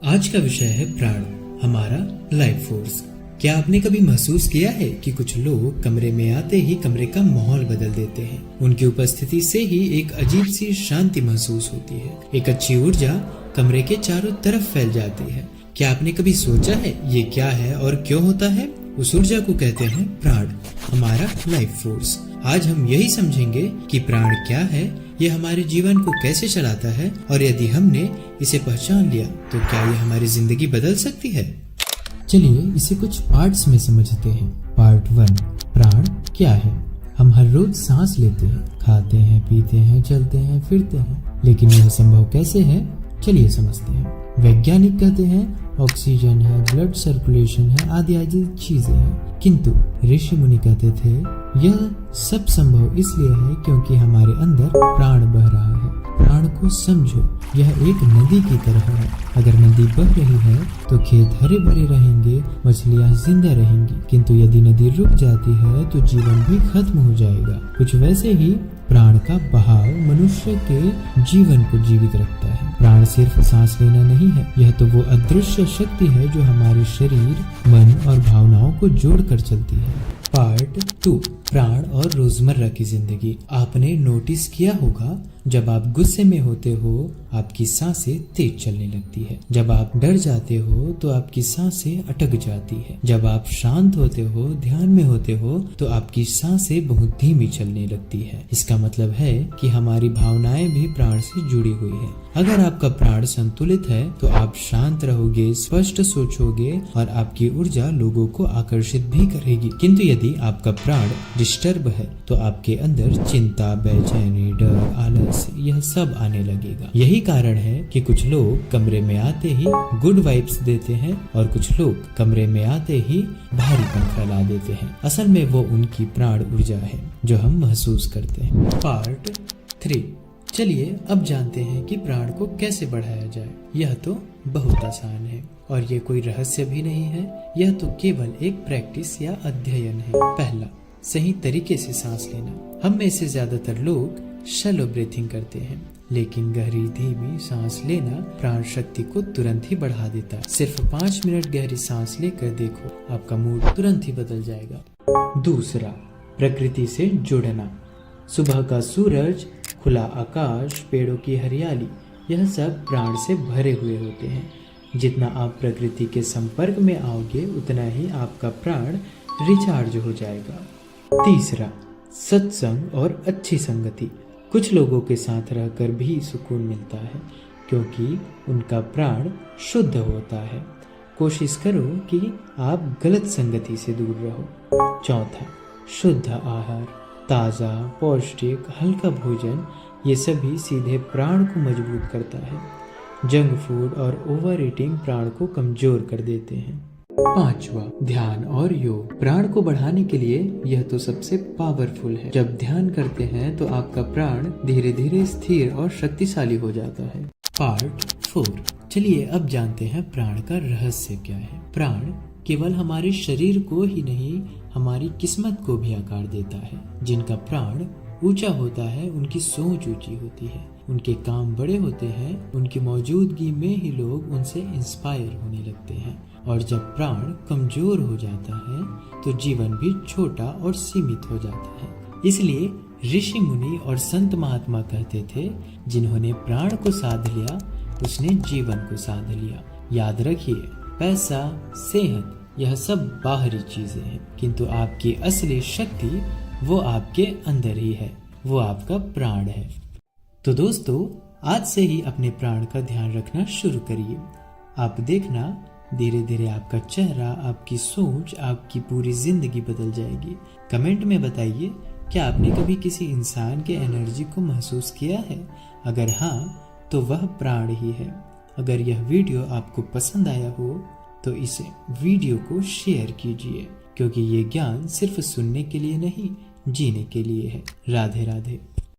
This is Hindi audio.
आज का विषय है प्राण, हमारा लाइफ फोर्स। क्या आपने कभी महसूस किया है कि कुछ लोग कमरे में आते ही कमरे का माहौल बदल देते हैं। उनकी उपस्थिति से ही एक अजीब सी शांति महसूस होती है, एक अच्छी ऊर्जा कमरे के चारों तरफ फैल जाती है। क्या आपने कभी सोचा है ये क्या है और क्यों होता है? उस ऊर्जा को कहते हैं प्राण, हमारा लाइफ फोर्स। आज हम यही समझेंगे कि प्राण क्या है, ये हमारे जीवन को कैसे चलाता है और यदि हमने इसे पहचान लिया तो क्या ये हमारी जिंदगी बदल सकती है। चलिए इसे कुछ पार्ट्स में समझते हैं। पार्ट 1, प्राण क्या है। हम हर रोज सांस लेते हैं, खाते हैं, पीते हैं, चलते हैं, फिरते हैं, लेकिन यह संभव कैसे है? चलिए समझते हैं। वैज्ञानिक कहते हैं ऑक्सीजन है, ब्लड सर्कुलेशन है, आदि आदि चीजें हैं, किंतु ऋषि मुनि कहते थे यह सब संभव इसलिए है क्योंकि हमारे अंदर प्राण बह रहा है। प्राण को समझो, यह एक नदी की तरह है। अगर नदी बह रही है तो खेत हरे भरे रहेंगे, मछलियां जिंदा रहेंगी, किंतु यदि नदी रुक जाती है तो जीवन भी खत्म हो जाएगा। कुछ वैसे ही प्राण का बहाव मनुष्य के जीवन को जीवित रखता है। प्राण सिर्फ सांस लेना नहीं है, यह तो वो अदृश्य शक्ति है जो हमारे शरीर, मन और भावनाओं को जोड़कर चलती है। पार्ट 2, प्राण और रोजमर्रा की जिंदगी। आपने नोटिस किया होगा जब आप गुस्से में होते हो आपकी सांसें तेज चलने लगती है। जब आप डर जाते हो तो आपकी सांसें अटक जाती है। जब आप शांत होते हो, ध्यान में होते हो तो आपकी सांसें बहुत धीमी चलने लगती है। इसका मतलब है कि हमारी भावनाएं भी प्राण से जुड़ी हुई है। अगर आपका प्राण संतुलित है तो आप शांत रहोगे, स्पष्ट सोचोगे और आपकी ऊर्जा लोगों को आकर्षित भी करेगी। किंतु यदि आपका प्राण डिस्टर्ब है तो आपके अंदर चिंता, बेचैनी, डर, आलस यह सब आने लगेगा। यही कारण है कि कुछ लोग कमरे में आते ही गुड वाइब्स देते हैं और कुछ लोग कमरे में आते ही भारीपन फैला देते हैं। असल में वो उनकी प्राण ऊर्जा है जो हम महसूस करते हैं। पार्ट 3, चलिए अब जानते हैं कि प्राण को कैसे बढ़ाया जाए। यह तो बहुत आसान है और ये कोई रहस्य भी नहीं है, यह तो केवल एक प्रैक्टिस या अध्ययन है। पहला, सही तरीके से सांस लेना। हम में से ज्यादातर लोग शैलो ब्रीथिंग करते हैं, लेकिन गहरी धीमी सांस लेना प्राण शक्ति को तुरंत ही बढ़ा देता है। सिर्फ 5 मिनट गहरी सांस लेकर देखो, आपका मूड तुरंत ही बदल जाएगा। दूसरा, प्रकृति से जुड़ना। सुबह का सूरज, खुला आकाश, पेड़ों की हरियाली, यह सब प्राण से भरे हुए होते हैं। जितना आप प्रकृति के संपर्क में आओगे उतना ही आपका प्राण रिचार्ज हो जाएगा। तीसरा, सत्संग और अच्छी संगति। कुछ लोगों के साथ रहकर भी सुकून मिलता है क्योंकि उनका प्राण शुद्ध होता है। कोशिश करो कि आप गलत संगति से दूर रहो। चौथा, शुद्ध आहार। ताज़ा, पौष्टिक, हल्का भोजन, ये सभी सीधे प्राण को मजबूत करता है। जंक फूड और ओवर ईटिंग प्राण को कमजोर कर देते हैं। पांचवा, ध्यान और योग। प्राण को बढ़ाने के लिए यह तो सबसे पावरफुल है। जब ध्यान करते हैं तो आपका प्राण धीरे धीरे स्थिर और शक्तिशाली हो जाता है। पार्ट 4, चलिए अब जानते हैं प्राण का रहस्य क्या है। प्राण केवल हमारे शरीर को ही नहीं, हमारी किस्मत को भी आकार देता है। जिनका प्राण ऊंचा होता है उनकी सोच ऊंची होती है, उनके काम बड़े होते हैं, उनकी मौजूदगी में ही लोग उनसे इंस्पायर होने लगते हैं। और जब प्राण कमजोर हो जाता है तो जीवन भी छोटा और सीमित हो जाता है। इसलिए ऋषि मुनि और संत महात्मा कहते थे, जिन्होंने प्राण को साध लिया उसने जीवन को साध लिया। याद रखिए, पैसा, सेहत यह सब बाहरी चीजें हैं, किंतु आपकी असली शक्ति वो आपके अंदर ही है, वो आपका प्राण है। तो दोस्तों, आज से ही अपने प्राण का ध्यान रखना शुरू करिए। आप देखना धीरे धीरे आपका चेहरा, आपकी सोच, आपकी पूरी जिंदगी बदल जाएगी। कमेंट में बताइए, क्या आपने कभी किसी इंसान के एनर्जी को महसूस किया है? अगर हाँ तो वह प्राण ही है। अगर यह वीडियो आपको पसंद आया हो तो इस वीडियो को शेयर कीजिए, क्योंकि ये ज्ञान सिर्फ सुनने के लिए नहीं, जीने के लिए है। राधे राधे।